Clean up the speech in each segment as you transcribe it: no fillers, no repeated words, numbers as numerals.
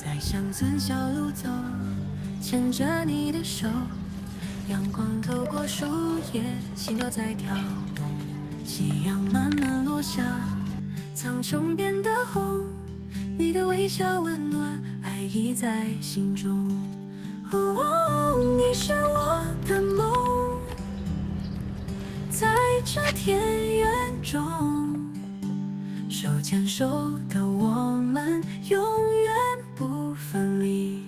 在乡村小路走，牵着你的手，阳光透过树叶，心跳在跳动。夕阳慢慢落下，苍穹变得红，你的微笑温暖，爱意在心中。你是我的梦，在这田园中，手牵手的我们永远不分离。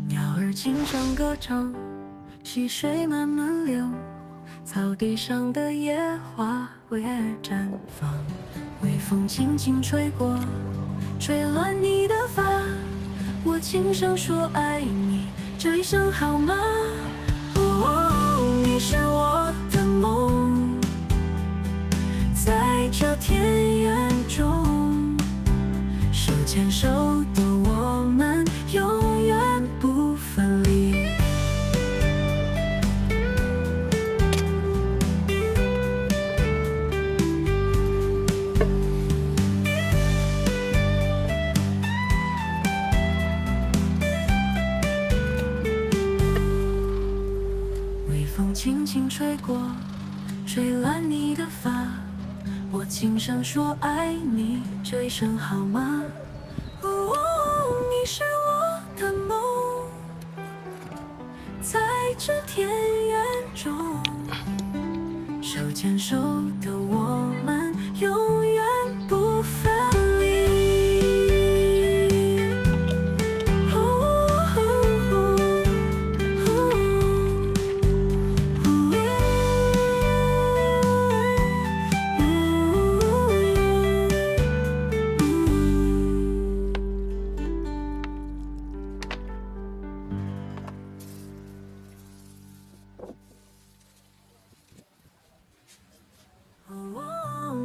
鸟儿轻声歌唱，溪水慢慢流，草地上的野花为爱绽放。微风轻轻吹过，吹乱你的发，我轻声说爱你，这一生好吗？你是我的梦，在这田园中，手牵手的我们永远不分离。风轻轻吹过，吹乱你的发，我轻声说爱你，这一生好吗？你是我的梦，在这田园中，手牵手的我们永远不分离。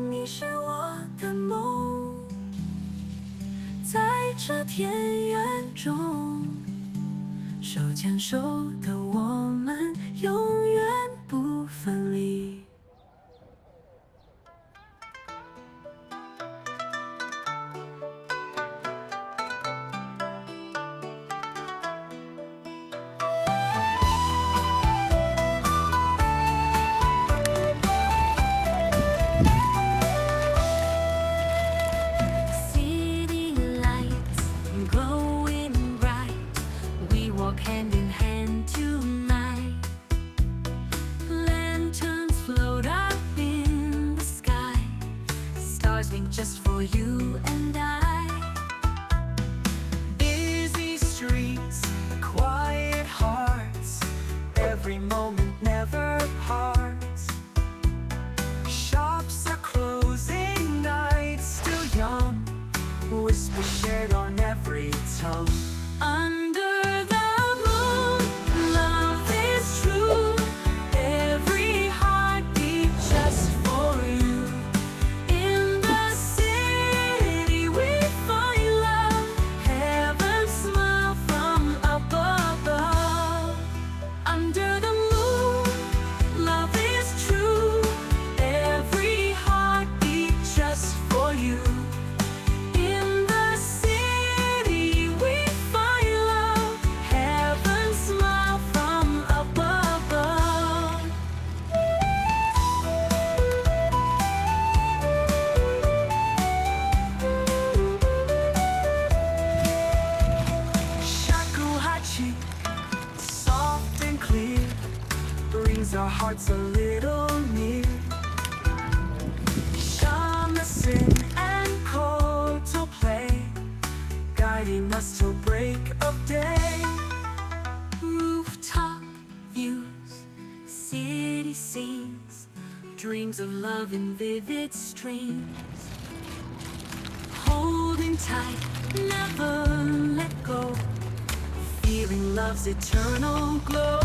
你是我的梦，在这田园中，手牵手的我们永远不分离。Hand in hand tonight, lanterns float up in the sky, stars blink just for you and I. Busy streets, quiet hearts, every moment never parts. Shops are closing, nights still young, whispers shared on every tongue. Under soft and clear, brings our hearts a little near. Shamisen and koto play, guiding us till break of day. Rooftop views, city scenes, dreams of love in vivid streams. Holding tight, never let go, feeling love's eternal glow.